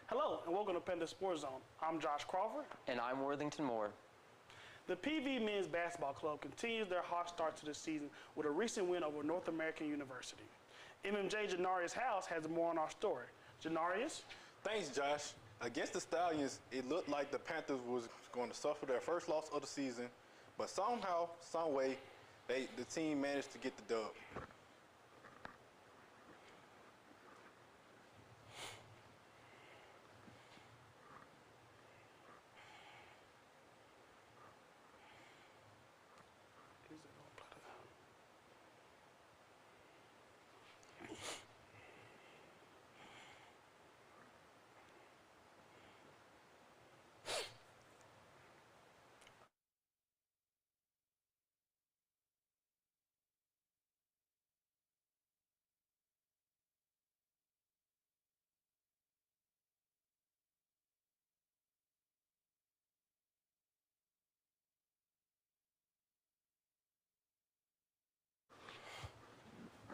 Hello, and welcome to Panther Sports Zone. I'm Josh Crawford. And I'm Worthington Moore. The PV Men's Basketball Club continues their hot start to the season with a recent win over North American University. MMJ Janarius House has more on our story. Janarius? Thanks, Josh. Against the Stallions, it looked like the Panthers was going to suffer their first loss of the season, but somehow, some way, the team managed to get the dub.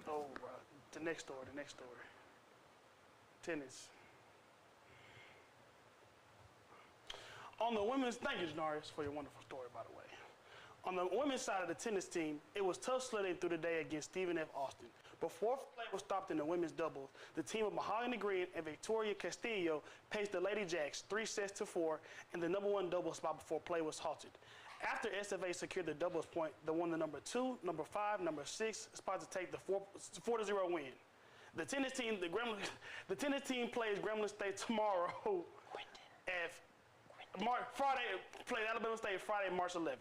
Oh, the next story. Tennis. On the women's, thank you, Janarius, for your wonderful story, by the way. On the women's side of the tennis team, it was tough sledding through the day against Stephen F. Austin. But fourth play was stopped in the women's doubles. The team of Mahogany Green and Victoria Castillo paced the Lady Jacks 3-4 in the number one double spot before play was halted. After SFA secured the doubles point, they won the number 2, number 5, number 6 spot to take the 4-0 win. The tennis team plays Grambling State tomorrow at Friday. Plays Alabama State Friday, March 11th.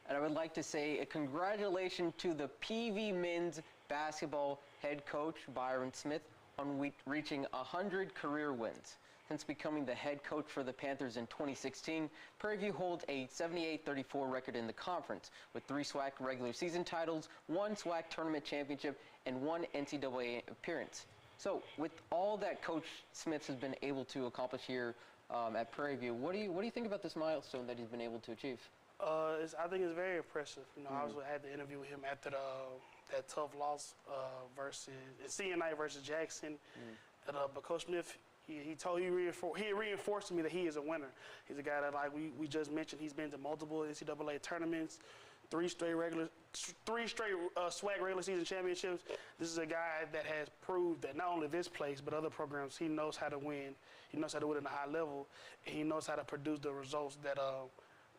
And I would like to say a congratulations to the PV men's basketball head coach, Byron Smith, on reaching 100 career wins. Since becoming the head coach for the Panthers in 2016, Prairie View holds a 78-34 record in the conference, with 3 Swac regular season titles, 1 Swac tournament championship, and 1 NCAA appearance. So, with all that Coach Smith has been able to accomplish here at Prairie View, what do you think about this milestone that he's been able to achieve? I think it's very impressive. You know, I had the interview with him after that tough loss versus CNI versus Jackson. But Coach Smith, he reinforced to me that he is a winner. He's a guy that, like we just mentioned, he's been to multiple NCAA tournaments, 3 straight SWAC regular season championships. This is a guy that has proved that not only this place but other programs, he knows how to win. He knows how to win at a high level, and he knows how to produce the results that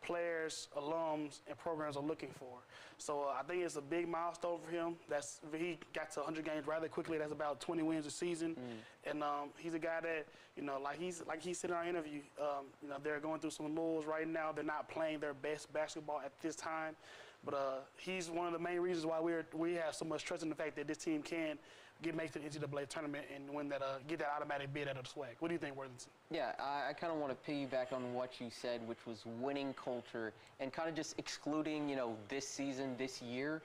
players, alums, and programs are looking for. So I think it's a big milestone for him. He got to 100 games rather quickly. That's about 20 wins a season. And he's a guy that, you know, like he said in our interview, you know, they're going through some lulls right now. They're not playing their best basketball at this time. But he's one of the main reasons why we have so much trust in the fact that this team can make the NCAA tournament and win that, get that automatic bid out of the SWAC. What do you think, Worthington? Yeah, I kind of want to piggyback on what you said, which was winning culture, and kind of just excluding, you know, this season, this year.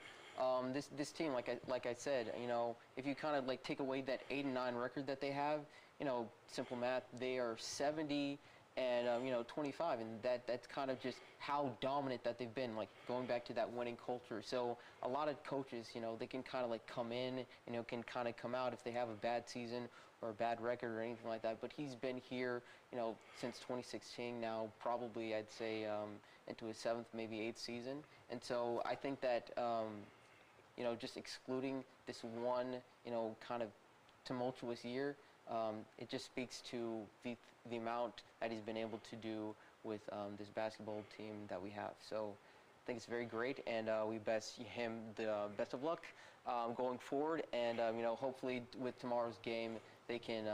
This team, like I said, you know, if you kind of like take away that 8-9 record that they have, you know, simple math, they are 70 and you know, 25, and that's kind of just how dominant that they've been, like going back to that winning culture. So a lot of coaches, you know, they can kind of like come in, you know, can kind of come out if they have a bad season or a bad record or anything like that. But he's been here, you know, since 2016 now, probably I'd say into his 7th, maybe 8th season. And so I think that, you know, just excluding this one, you know, kind of tumultuous year, it just speaks to the amount that he's been able to do with this basketball team that we have. So I think it's very great, and we best him the best of luck going forward. And you know, hopefully with tomorrow's game, they can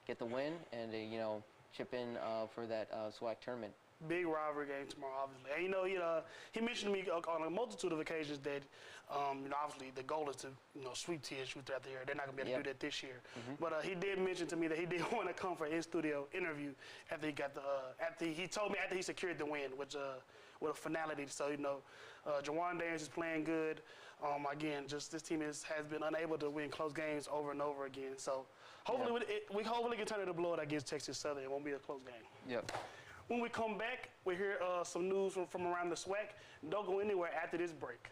get the win and you know, chip in for that SWAC tournament. Big rivalry game tomorrow, obviously. And, you know, he mentioned to me on a multitude of occasions that, you know, obviously the goal is to, you know, sweep TSU throughout the year. They're not going to be able to do that this year. But he did mention to me that he did want to come for an in-studio interview after he got he told me after he secured the win, which with a finality. So, you know, Jawan Daniels is playing good. Again, just this team has been unable to win close games over and over again. So hopefully we hopefully can turn it a blowout against Texas Southern. It won't be a close game. Yep. When we come back, we hear some news from around the SWAC. Don't go anywhere after this break.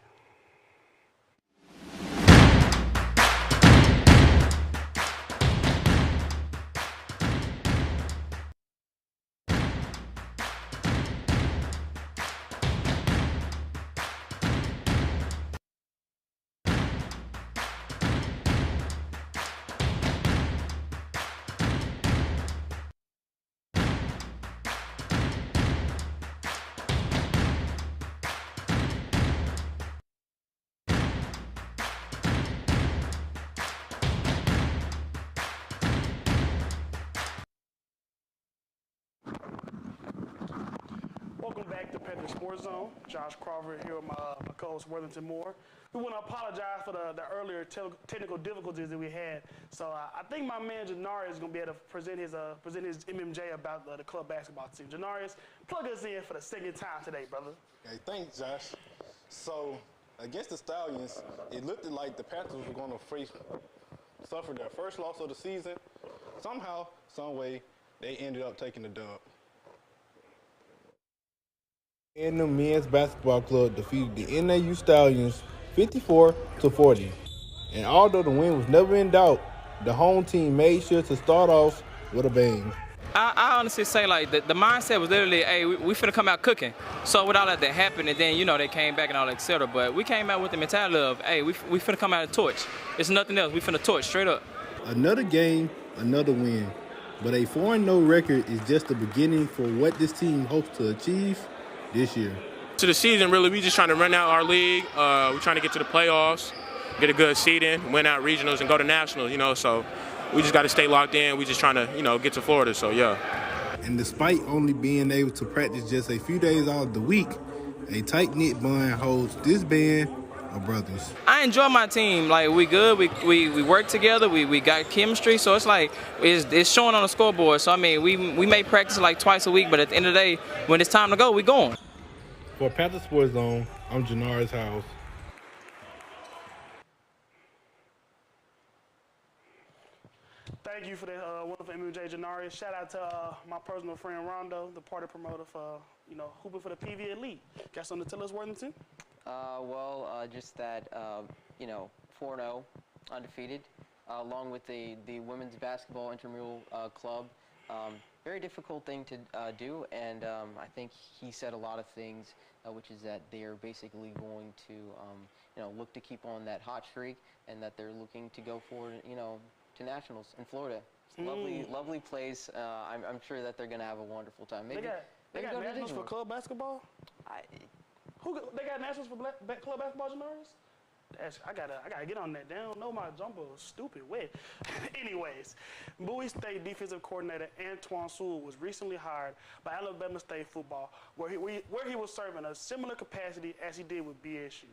Welcome back to Panther Sports Zone. Josh Crawford here with my co-host Worthington Moore. We want to apologize for the earlier technical difficulties that we had. So I think my man Janarius is going to be able to present his MMJ about the club basketball team. Janarius, plug us in for the second time today, brother. Hey, thanks, Josh. So, against the Stallions, it looked like the Panthers were going to suffer their first loss of the season. Somehow, some way, they ended up taking the dub. And the men's basketball club defeated the NAU Stallions 54-40. And although the win was never in doubt, the home team made sure to start off with a bang. I honestly say, like, the mindset was literally, hey, we finna come out cooking. So with all that happened, and then, they came back and all that, et cetera. But we came out with the mentality of, hey, we finna come out and torch. It's nothing else. We finna torch straight up. Another game, another win. But a 4-0 record is just the beginning for what this team hopes to achieve this year. To the season, really, we just trying to run out our league. We're trying to get to the playoffs, get a good seeding, win out regionals, and go to nationals, So we just got to stay locked in. We just trying to, get to Florida, so yeah. And despite only being able to practice just a few days out of the week, a tight-knit bond holds this band of brothers. I enjoy my team. Like, we good. We work together. We got chemistry. So it's like it's showing on the scoreboard. So, I mean, we may practice like twice a week, but at the end of the day, when it's time to go, we going. For Panther Sports Zone, I'm Janarius House. Thank you for that wonderful MJ Janarius. Shout out to my personal friend Rondo, the party promoter for hooping for the PV Elite. Got something to tell us, Worthington? Just that 4-0, undefeated, along with the women's basketball intramural club. Very difficult thing to do, and I think he said a lot of things, which is that they are basically going to look to keep on that hot streak, and that they're looking to go forward, to nationals in Florida. It's lovely place. I'm sure that they're going to have a wonderful time. Maybe they got nationals for club basketball? They got nationals for club basketball, Janarius? I gotta get on that. They don't know my jumper is stupid wet. Anyways, Bowie State defensive coordinator Antoine Sewell was recently hired by Alabama State football, where he was serving a similar capacity as he did with BSU.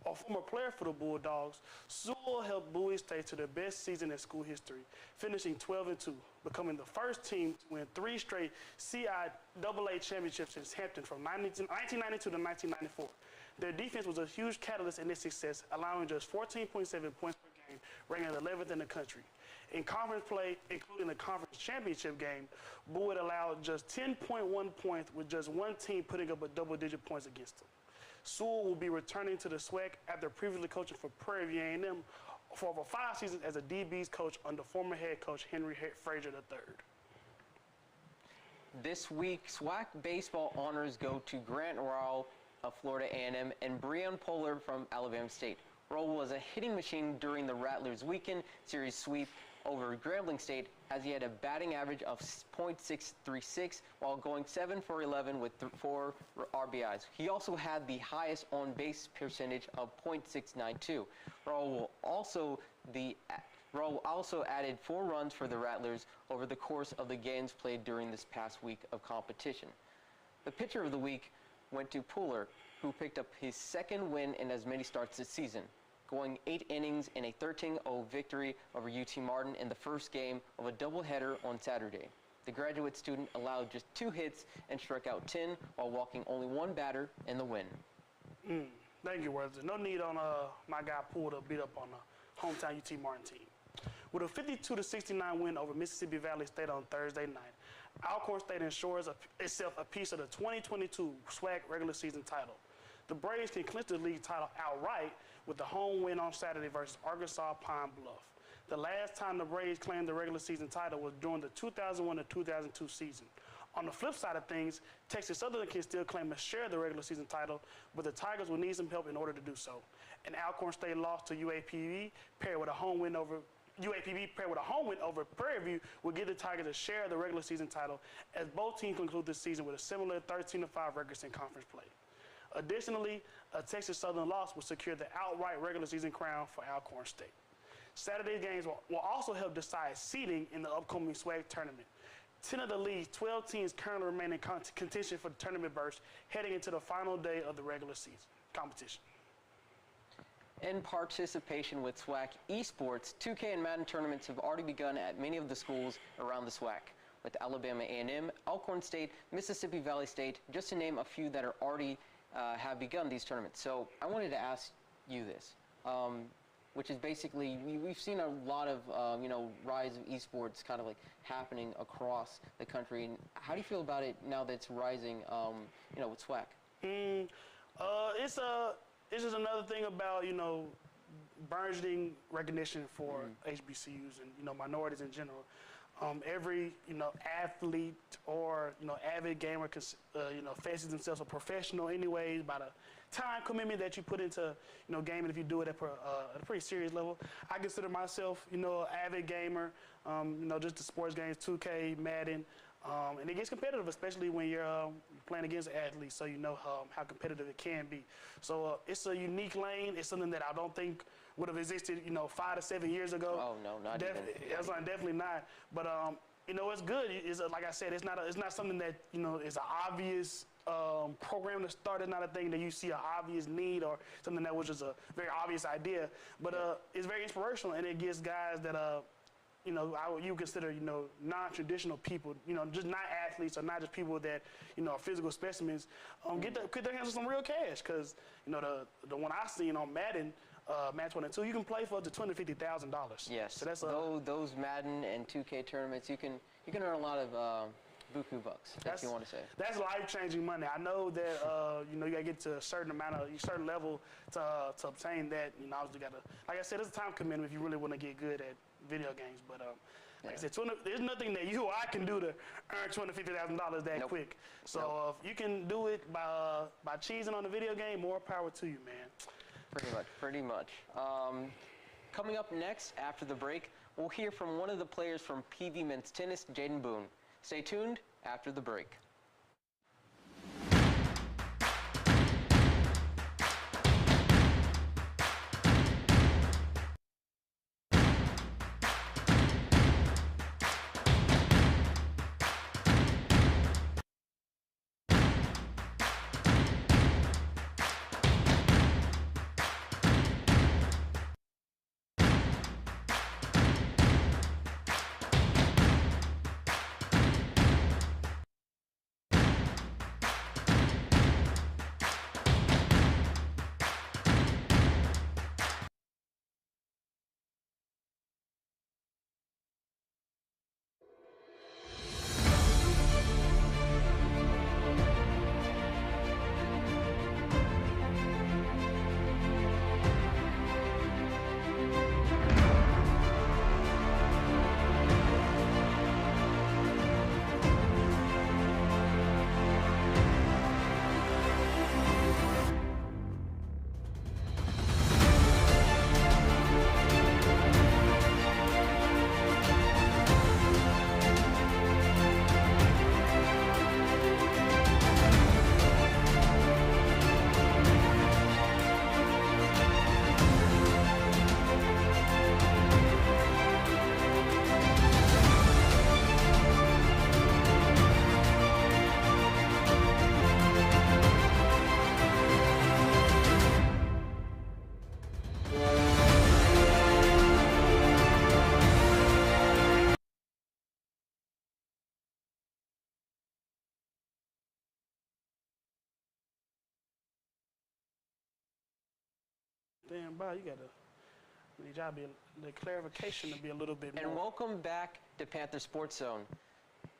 A former player for the Bulldogs, Sewell helped Bowie State to their best season in school history, finishing 12-2, becoming the first team to win 3 straight CIAA championships since Hampton from 1992 to 1994. Their defense was a huge catalyst in this success, allowing just 14.7 points per game, ranking 11th in the country. In conference play, including the conference championship game, Bowie allowed just 10.1 points, with just one team putting up a double-digit points against them. Sewell will be returning to the Swac after previously coaching for Prairie View A&M for over 5 seasons as a DB's coach under former head coach Henry Frazier III. This week, Swac baseball honors go to Grant Rowell of Florida A&M and Breon Polar from Alabama State. Rowell was a hitting machine during the Rattlers weekend series sweep over Grambling State, as he had a batting average of .636 while going 7 for 11 with 4 RBIs. He also had the highest on-base percentage of .692. Rowell also added 4 runs for the Rattlers over the course of the games played during this past week of competition. The pitcher of the week went to Pooler, who picked up his second win in as many starts this season, going 8 innings in a 13-0 victory over UT Martin in the first game of a doubleheader on Saturday. The graduate student allowed just 2 hits and struck out 10 while walking only 1 batter in the win. Thank you, Worthington. No need on my guy Poole to beat up on the hometown UT Martin team. With a 52-69 win over Mississippi Valley State on Thursday night, Alcorn State ensures itself a piece of the 2022 Swac regular season title. The Braves can clinch the league title outright with the home win on Saturday versus Arkansas Pine Bluff. The last time the Braves claimed the regular season title was during the 2001 to 2002 season. On the flip side of things, Texas Southern can still claim a share of the regular season title, but the Tigers will need some help in order to do so. And Alcorn State lost to UAPB, paired with a home win over Prairie View, will give the Tigers a share of the regular season title, as both teams conclude this season with a similar 13-5 records in conference play. Additionally, a Texas Southern loss will secure the outright regular season crown for Alcorn State. Saturday's games will also help decide seeding in the upcoming Swac tournament. 10 of the league's 12 teams currently remain in contention for the tournament berth heading into the final day of the regular season competition. In participation with Swac esports, 2K and Madden tournaments have already begun at many of the schools around the Swac, with Alabama A&M, Alcorn State, Mississippi Valley State, just to name a few that are already have begun these tournaments. So I wanted to ask you this, which is basically we've seen a lot of rise of esports kind of like happening across the country. And how do you feel about it now that it's rising, with Swac? It's just another thing about, burgeoning recognition for HBCUs and, minorities in general. Every, athlete or, avid gamer, fancies themselves a professional anyways by the time commitment that you put into, gaming if you do it at a pretty serious level. I consider myself, an avid gamer, just the sports games, 2K, Madden. And it gets competitive, especially when you're playing against athletes, so you know how competitive it can be. So it's a unique lane. It's something that I don't think would have existed, 5 to 7 years ago. Oh no, not even. Definitely not. But it's good. It's like I said, it's not something that is an obvious program to start. It's not a thing that you see an obvious need or something that was just a very obvious idea. But it's very inspirational, and it gives guys that you consider, non-traditional people, just not athletes or not just people that, are physical specimens, get their hands on some real cash. Because, the one I seen on Madden, Madden 22, you can play for up to $250,000. Yes. So that's those Madden and 2K tournaments, you can earn a lot of buku bucks, if you want to say. That's life-changing money. I know that you got to get to a certain level to obtain that. Obviously got to, like I said, it's a time commitment if you really want to get good at video games. But like I said, there's nothing that you or I can do to earn $250,000 that quick. So if you can do it by cheesing on the video game, more power to you, man. Pretty much. Coming up next after the break, we'll hear from one of the players from PV Men's Tennis, Jaden Boone. Stay tuned after the break. Damn, Bob, you got the clarification to be a little bit more. And welcome back to Panther Sports Zone.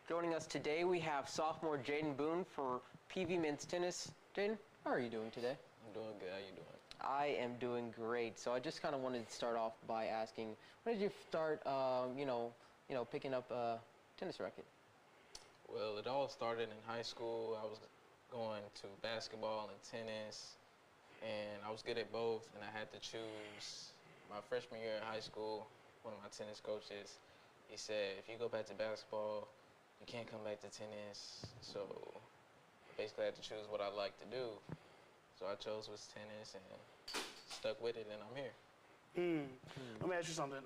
Joining us today, we have sophomore Jaden Boone for PV Men's Tennis. Jaden, how are you doing today? I'm doing good. How you doing? I am doing great. So I just kind of wanted to start off by asking, when did you start, picking up a tennis racket? Well, it all started in high school. I was going to basketball and tennis, and I was good at both, and I had to choose. My freshman year in high school, one of my tennis coaches, he said, if you go back to basketball, you can't come back to tennis. So basically I had to choose what I like to do. So I chose was tennis and stuck with it, and I'm here. Let me ask you something,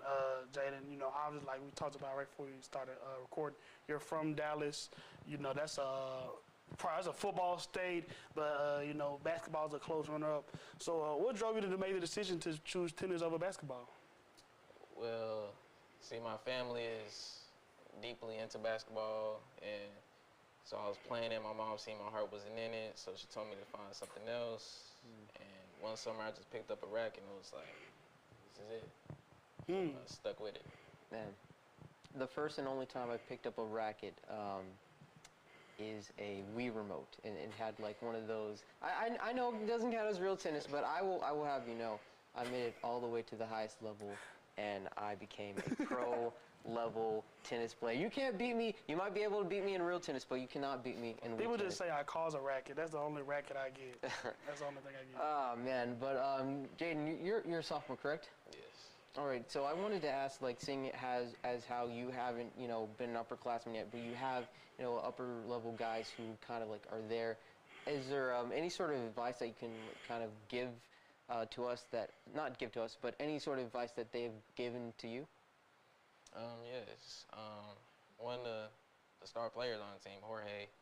Jaden. You know, obviously, like we talked about right before we started recording, you're from Dallas. You know, that's probably that's a football state, but you know, basketball is a close runner-up. So, what drove you to make the decision to choose tennis over basketball? Well, see, my family is deeply into basketball, and so I was playing it. My mom seen my heart wasn't in it, so she told me to find something else. And one summer, I just picked up a racket, and it was like, this is it. So I stuck with it. Man, the first and only time I picked up a racket is a Wii remote, and it had like one of those. I know it doesn't count as real tennis, but I will have you know, I made it all the way to the highest level, and I became a pro level tennis player. You can't beat me. You might be able to beat me in real tennis, but you cannot beat me in Wii People tennis. just say I cause a racket. That's the only racket I get. That's the only thing I get. Oh man, but Jaden, you're a sophomore, correct? Yes. All right, so I wanted to ask, like, seeing it as how you haven't, you know, been an upperclassman yet, but you have, you know, upper level guys who kind of like are there. Is there any sort of advice that you can kind of give to us that, not give to us, but any sort of advice that they've given to you? Yes. One of the star players on the team, Jorge,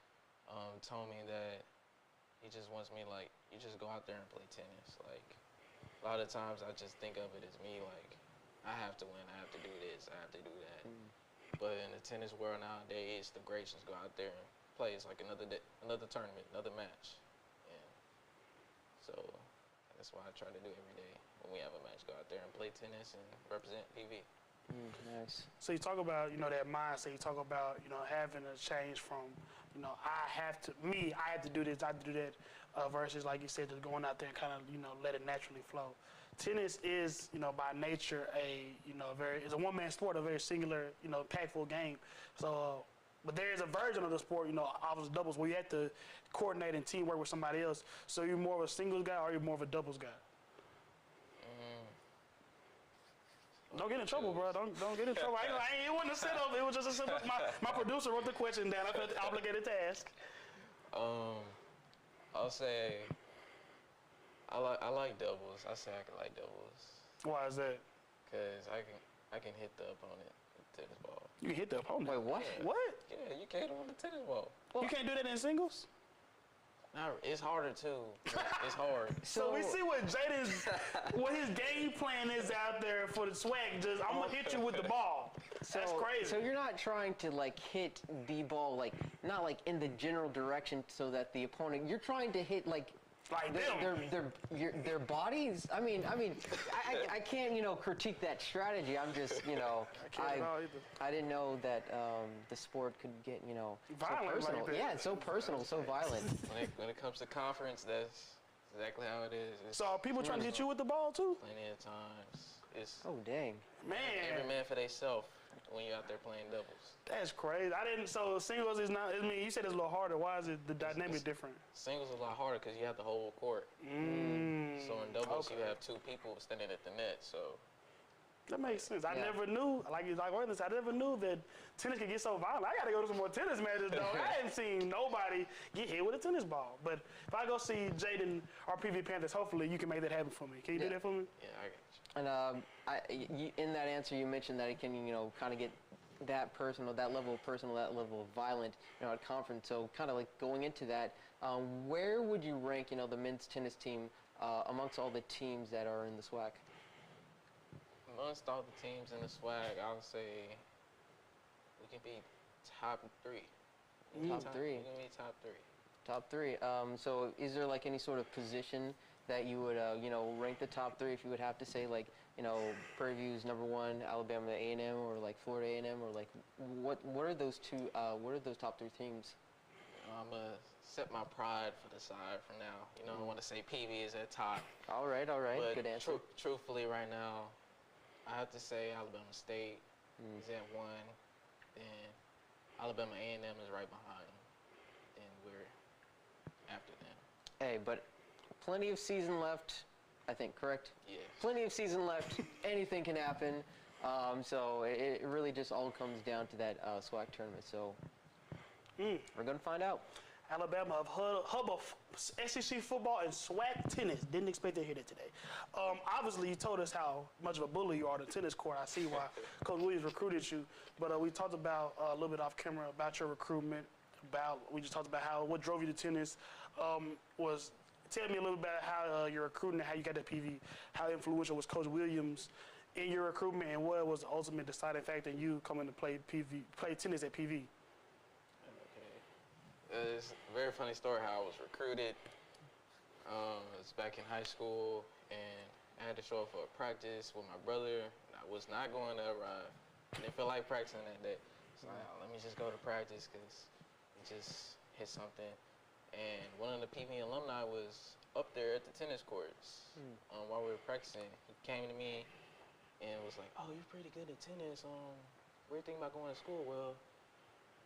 told me that he just wants me, like, you just go out there and play tennis. Like, a lot of times I just think of it as me, like, I have to win, I have to do this, I have to do that. But in the tennis world nowadays, the greats just go out there and play. It's like another day, another tournament, another match. And so that's what I try to do every day when we have a match, go out there and play tennis and represent PV. Nice. So you talk about, you know, that mindset. You talk about, you know, having a change from, you know, I have to do this, I have to do that, versus, like you said, just going out there and kind of, you know, let it naturally flow. Tennis is, you know, by nature it's a one-man sport, a very singular, you know, impactful game. So, but there is a version of the sport, you know, obviously doubles, where you have to coordinate and teamwork with somebody else. So you're more of a singles guy or you're more of a doubles guy? Don't get in trouble, bro. Don't get in trouble. It wasn't a setup. It was just a simple. My producer wrote the question down. I felt obligated to ask. I'll say I like doubles. I say I can like doubles Why is that? because I can hit the opponent with the tennis ball. You can hit the opponent. Wait, what? What? Yeah, you can hit him with the tennis ball. You can't do that in singles? It's harder too. It's hard. So we see what his game plan is out there for the Swac. Just I'm gonna hit you with the ball. That's crazy. So you're not trying to like hit the ball like not like in the general direction so that the opponent. You're trying to hit like their bodies. I mean, I can't critique that strategy. I'm just I didn't know that the sport could get violent so personal. like that. Yeah, it's so personal, so violent. When it comes to conference, that's exactly how it is. So are people trying to hit you with the ball too? Plenty of times. It's Oh dang. Man, every man for themselves when you're out there playing doubles. that's crazy. I didn't. So singles is not. I mean, you said it's a little harder. Why is it the dynamic different? Singles is a lot harder because you have the whole court. So in doubles, Okay. you have two people standing at the net. So That makes sense. I Yeah. never knew, like I never knew that tennis could get so violent. I gotta go to some more tennis matches, though. I haven't seen nobody get hit with a tennis ball. But if I go see Jaden or PV Panthers, hopefully you can make that happen for me. Can you do Yeah. that for me? yeah, I got you. And in that answer, you mentioned that it can, kind of get that personal, that level of violent, at conference. So kind of like going into that, where would you rank, the men's tennis team amongst all the teams that are in the Swac? Amongst all the teams in the Swac, I would say we can be top three. Top three. We can be top three. Top three. So is there like any sort of position that you would, rank the top three if you would have to say like, Prairie View's number one, Alabama A&M, or like Florida A&M, or like what are those top three teams? I'm gonna set my pride for the side for now. I want to say PV is at top. All right. But Good answer. truthfully, right now, I have to say Alabama State is at one. Then Alabama A&M is right behind them. Then we're after them. Hey, but plenty of season left, I think, correct? Yes. Plenty of season left. Anything can happen. So it really just all comes down to that SWAC tournament. So we're going to find out. Alabama of hub of SEC football and Swac tennis. Didn't expect to hear that today. Obviously, you told us how much of a bully you are on the tennis court. I see why Coach Williams recruited you. But we talked about a little bit off camera about your recruitment. We just talked about what drove you to tennis. Tell me a little bit about how your recruiting and how you got to PV. How influential was Coach Williams in your recruitment, and what was the ultimate deciding factor in you coming to play tennis at PV? It's a very funny story how I was recruited. It was back in high school, and I had to show up for a practice with my brother. I was not going to arrive. I didn't feel like practicing that day. So let me just go to practice because we just hit something. And one of the PV alumni was up there at the tennis courts while we were practicing. He came to me and was like, "Oh, you're pretty good at tennis. What do you think about going to school?" Well,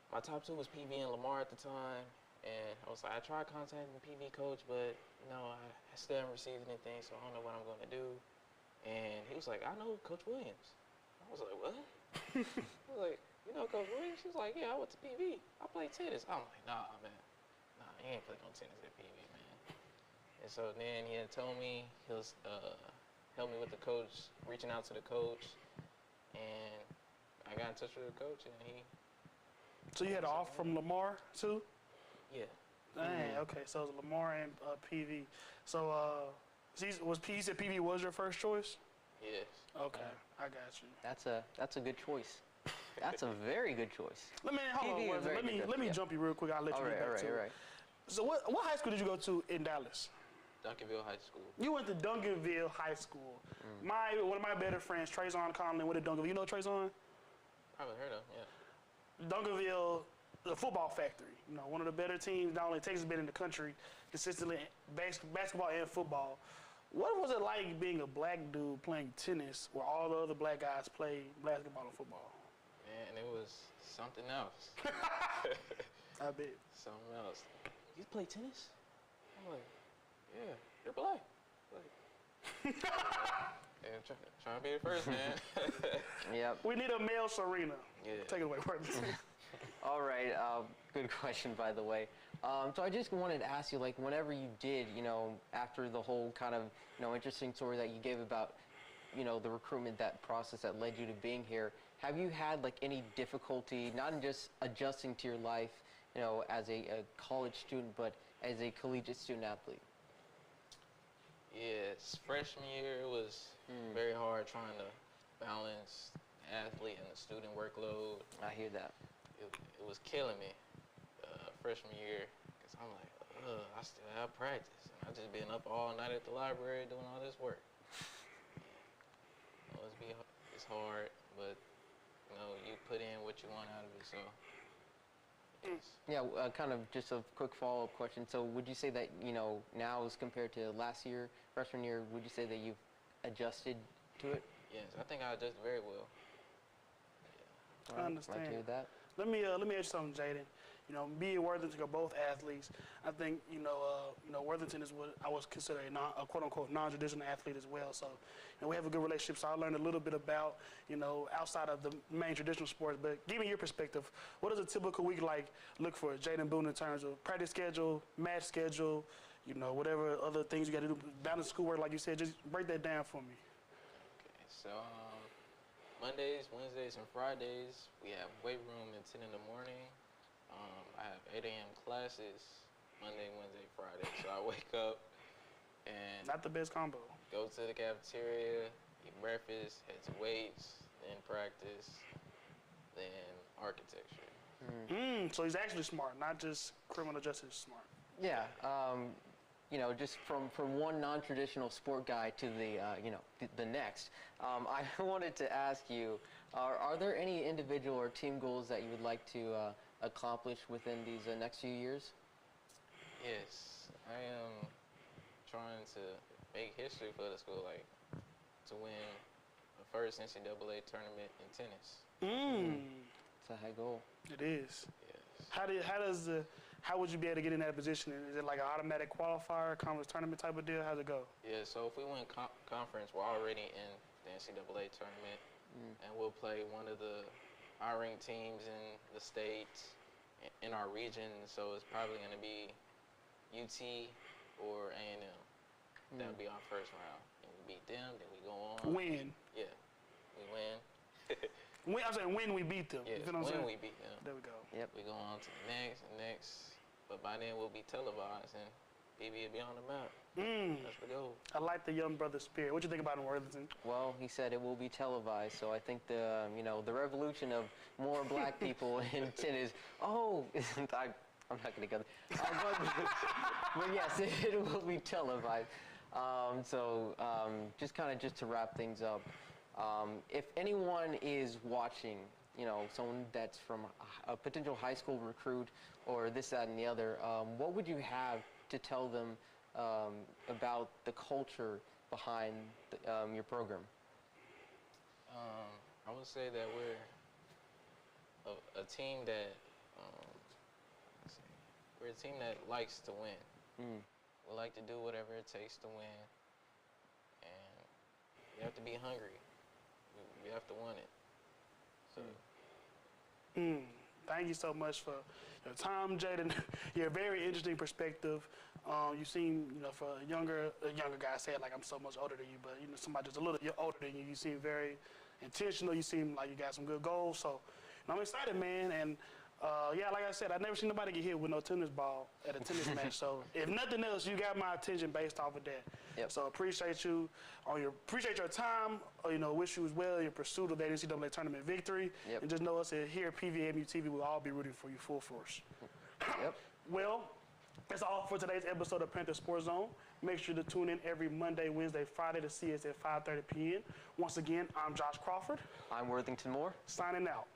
my top two was PV and Lamar at the time, and I was like, I tried contacting the PV coach, but I still haven't received anything, so I don't know what I'm going to do. And he was like, I know Coach Williams. I was like, what? I was like, you know Coach Williams? He was like, yeah, I went to PV. I played tennis. I'm like, nah, man. Nah, you ain't playing no tennis at PV, man. And so then he had told me he'll help me with the coach, reaching out to the coach, and I got in touch with the coach, and he. So you had an offer from Lamar too? Yeah. Dang, okay. So it was Lamar and PV. So you said PV was your first choice? Yes. Okay, I got you. That's a good choice. That's a very good choice. Let me jump you real quick. I'll let you get back to it. All right. So what high school did you go to in Dallas? Duncanville High School. You went to Duncanville High School. One of my better friends, Trayson Conlon, went to Duncanville. You know Trayson? Probably heard of him, yeah. Duncanville, the football factory. One of the better teams, not only Texas, but in the country, consistently basketball and football. What was it like being a black dude playing tennis where all the other black guys play basketball and football? Man, it was something else. I bet. Something else. You play tennis? I'm like, yeah, you're black. Like, yeah, trying to be the first, man. Yep. We need a male Serena. Yeah. Take it away, Martin. All right. Good question, by the way. So I just wanted to ask you, like, whenever you did, after the whole kind of, interesting story that you gave about, the recruitment, that process that led you to being here, have you had, like, any difficulty, not in just adjusting to your life, as a college student, but as a collegiate student athlete? Yes, freshman year it was very hard trying to balance the athlete and the student workload. I hear that. It was killing me freshman year because I'm like, I still have practice. And I just been up all night at the library doing all this work. It's hard, but you put in what you want out of it, so. Yeah, kind of just a quick follow-up question. So would you say that, now as compared to last year, freshman year, would you say that you've adjusted to it? Yes, I think I adjusted very well. Yeah. I understand. Right to hear that. Let me ask you something, Jaden. Me and Worthington are both athletes. I think Worthington is what I would consider a quote-unquote non-traditional athlete as well. So, we have a good relationship. So I learned a little bit about outside of the main traditional sports. But give me your perspective. What does a typical week look for Jaden Boone in terms of practice schedule, match schedule, whatever other things you got to do, balance schoolwork, like you said? Just break that down for me. Okay, so Mondays, Wednesdays, and Fridays we have weight room at 10 in the morning. I have 8 a.m. classes Monday, Wednesday, Friday. So I wake up and Not the best combo. go to the cafeteria, eat breakfast, head to weights, then practice, then architecture. So he's actually smart, not just criminal justice smart. Yeah, just from one non-traditional sport guy to the next, I wanted to ask you, are there any individual or team goals that you would like to accomplish within these next few years? Yes, I am trying to make history for the school, to win the first NCAA tournament in tennis. It's a high goal. It is. Yes. How would you be able to get in that position? Is it like an automatic qualifier, conference tournament type of deal? How's it go? Yeah, so if we win conference, we're already in the NCAA tournament, and we'll play one of the high-ranked teams in the state, in our region, so it's probably going to be UT or A&M. That'll be our first round. And we beat them, then we go on. Win. Yeah, we win. I'm saying when we beat them. Yeah, You feel what I'm saying? when we beat them. There we go. Yep. We go on to the next and next. But by then we'll be televised and BB will be on the map. That's the goal. I like the young brother spirit. What you think about him, Worthington? Well, he said it will be televised, so I think the the revolution of more black people in tennis. Oh, I'm not going to go there. But yes, it will be televised. Just to wrap things up, if anyone is watching, someone that's from a potential high school recruit or this, that, and the other, what would you have to tell them about the culture behind your program? I would say that we're a team that we're a team that likes to win. We like to do whatever it takes to win, and you have to be hungry. You have to want it. So. Thank you so much for your time, Jaden. Your very interesting perspective. You seem, for a younger guy, say it like I'm so much older than you, but somebody just a little older than you. You seem very intentional. You seem like you got some good goals. So I'm excited, man. And like I said, I've never seen nobody get hit with no tennis ball at a tennis match. So if nothing else, you got my attention based off of that. Yep. So appreciate you appreciate your time. Wish you as well in your pursuit of that NCAA tournament victory. Yep. And just know us here at PVMU TV, we'll all be rooting for you full force. Yep. Well, that's all for today's episode of Panther Sports Zone. Make sure to tune in every Monday, Wednesday, Friday to see us at 5:30 p.m. Once again, I'm Josh Crawford. I'm Worthington Moore. Signing out.